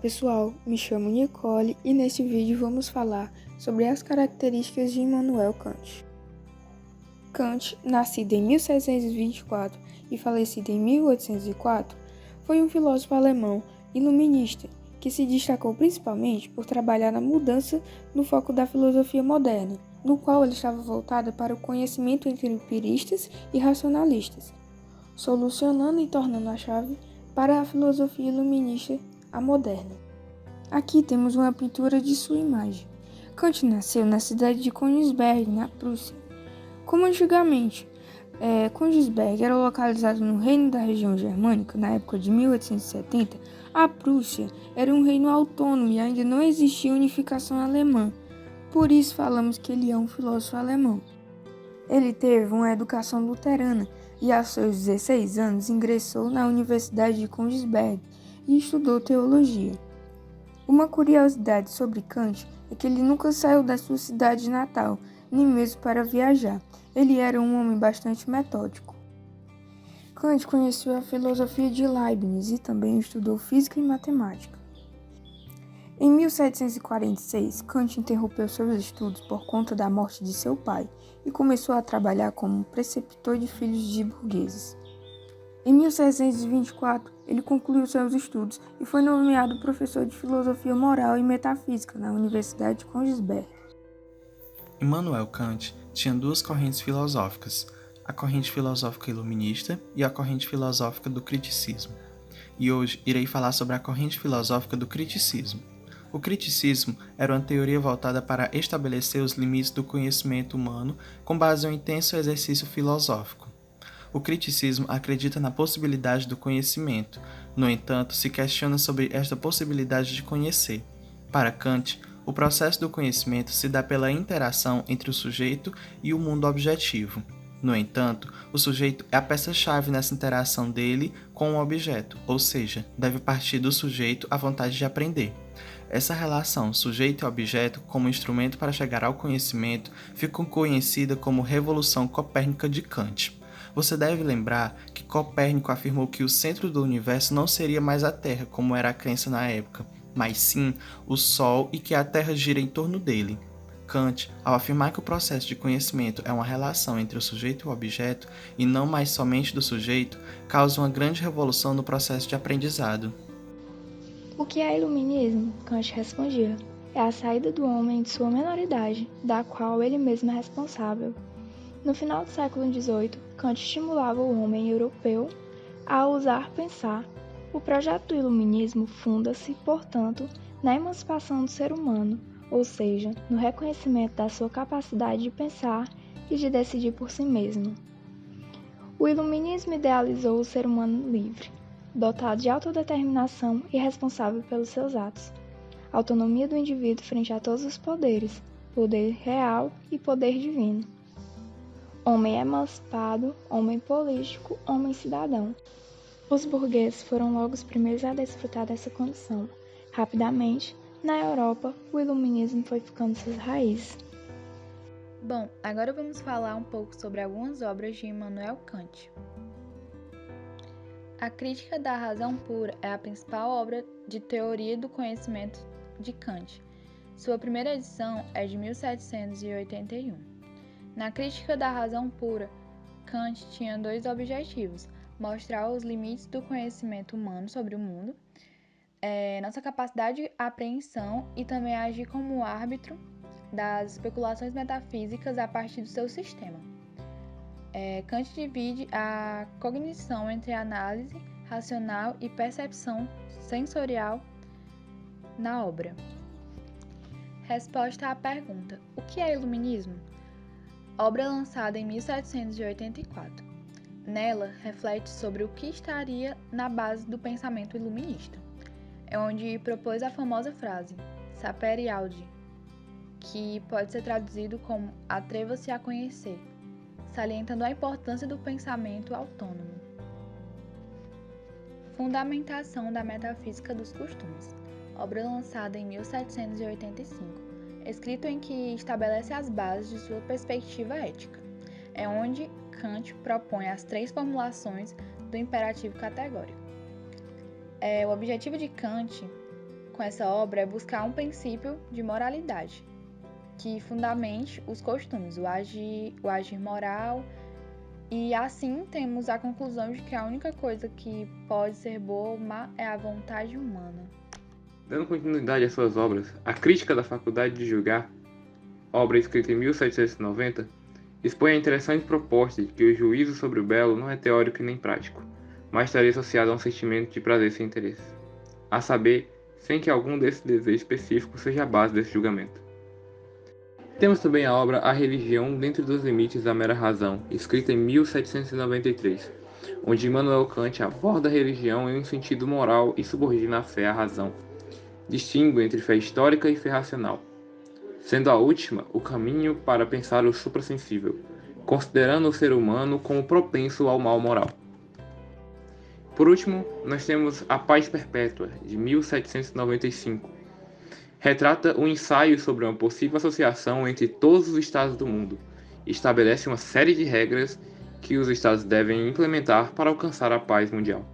pessoal, me chamo Nicole e neste vídeo vamos falar sobre as características de Immanuel Kant. Kant, nascido em 1724 e falecido em 1804, foi um filósofo alemão iluminista que se destacou principalmente por trabalhar na mudança no foco da filosofia moderna, no qual ele estava voltado para o conhecimento entre empiristas e racionalistas, solucionando e tornando a chave para a filosofia iluminista a moderna. Aqui temos uma pintura de sua imagem. Kant nasceu na cidade de Königsberg, na Prússia. Como antigamente, Königsberg era localizado no reino da região germânica, na época de 1870, a Prússia era um reino autônomo e ainda não existia unificação alemã. Por isso falamos que ele é um filósofo alemão. Ele teve uma educação luterana e aos seus 16 anos ingressou na Universidade de Königsberg e estudou teologia. Uma curiosidade sobre Kant é que ele nunca saiu da sua cidade natal, nem mesmo para viajar. Ele era um homem bastante metódico. Kant conheceu a filosofia de Leibniz e também estudou física e matemática. Em 1746, Kant interrompeu seus estudos por conta da morte de seu pai e começou a trabalhar como preceptor de filhos de burgueses. Em 1724, ele concluiu seus estudos e foi nomeado professor de filosofia moral e metafísica na Universidade de Königsberg. Immanuel Kant tinha duas correntes filosóficas, a corrente filosófica iluminista e a corrente filosófica do criticismo. E hoje irei falar sobre a corrente filosófica do criticismo. O criticismo era uma teoria voltada para estabelecer os limites do conhecimento humano com base em um intenso exercício filosófico. O criticismo acredita na possibilidade do conhecimento, no entanto, se questiona sobre esta possibilidade de conhecer. Para Kant, o processo do conhecimento se dá pela interação entre o sujeito e o mundo objetivo. No entanto, o sujeito é a peça-chave nessa interação dele com o objeto, ou seja, deve partir do sujeito a vontade de aprender. Essa relação sujeito e objeto como instrumento para chegar ao conhecimento ficou conhecida como Revolução Copérnica de Kant. Você deve lembrar que Copérnico afirmou que o centro do universo não seria mais a Terra, como era a crença na época, mas sim o Sol e que a Terra gira em torno dele. Kant, ao afirmar que o processo de conhecimento é uma relação entre o sujeito e o objeto, e não mais somente do sujeito, causa uma grande revolução no processo de aprendizado. O que é iluminismo? Kant respondia: é a saída do homem de sua menoridade, da qual ele mesmo é responsável. No final do século XVIII, Kant estimulava o homem europeu a ousar pensar. O projeto do iluminismo funda-se, portanto, na emancipação do ser humano, ou seja, no reconhecimento da sua capacidade de pensar e de decidir por si mesmo. O iluminismo idealizou o ser humano livre, dotado de autodeterminação e responsável pelos seus atos. Autonomia do indivíduo frente a todos os poderes, poder real e poder divino. Homem emancipado, homem político, homem cidadão. Os burgueses foram logo os primeiros a desfrutar dessa condição. Rapidamente, na Europa, o iluminismo foi ficando suas raízes. Bom, agora vamos falar um pouco sobre algumas obras de Immanuel Kant. A Crítica da Razão Pura é a principal obra de teoria do conhecimento de Kant. Sua primeira edição é de 1781. Na Crítica da Razão Pura, Kant tinha dois objetivos: mostrar os limites do conhecimento humano sobre o mundo, nossa capacidade de apreensão e também agir como árbitro das especulações metafísicas a partir do seu sistema. Kant divide a cognição entre análise racional e percepção sensorial na obra. Resposta à pergunta: o que é iluminismo? Obra lançada em 1784. Nela, reflete sobre o que estaria na base do pensamento iluminista. É onde propôs a famosa frase sapere aude, que pode ser traduzido como atreva-se a conhecer, salientando a importância do pensamento autônomo. Fundamentação da metafísica dos costumes. Obra lançada em 1785. Escrito em que estabelece as bases de sua perspectiva ética. É onde Kant propõe as três formulações do imperativo categórico. O objetivo de Kant com essa obra é buscar um princípio de moralidade, que fundamente os costumes, o agir moral, e assim temos a conclusão de que a única coisa que pode ser boa ou má é a vontade humana. Dando continuidade às suas obras, a Crítica da Faculdade de Julgar, obra escrita em 1790, expõe a interessante proposta de que o juízo sobre o belo não é teórico e nem prático, mas estaria associado a um sentimento de prazer sem interesse, a saber, sem que algum desses desejos específicos seja a base desse julgamento. Temos também a obra A Religião dentro dos Limites da Mera Razão, escrita em 1793, onde Immanuel Kant aborda a religião em um sentido moral e subordina a fé à razão, distingue entre fé histórica e fé racional, sendo a última o caminho para pensar o suprassensível, considerando o ser humano como propenso ao mal moral. Por último, nós temos A Paz Perpétua, de 1795. Retrata um ensaio sobre uma possível associação entre todos os estados do mundo e estabelece uma série de regras que os estados devem implementar para alcançar a paz mundial.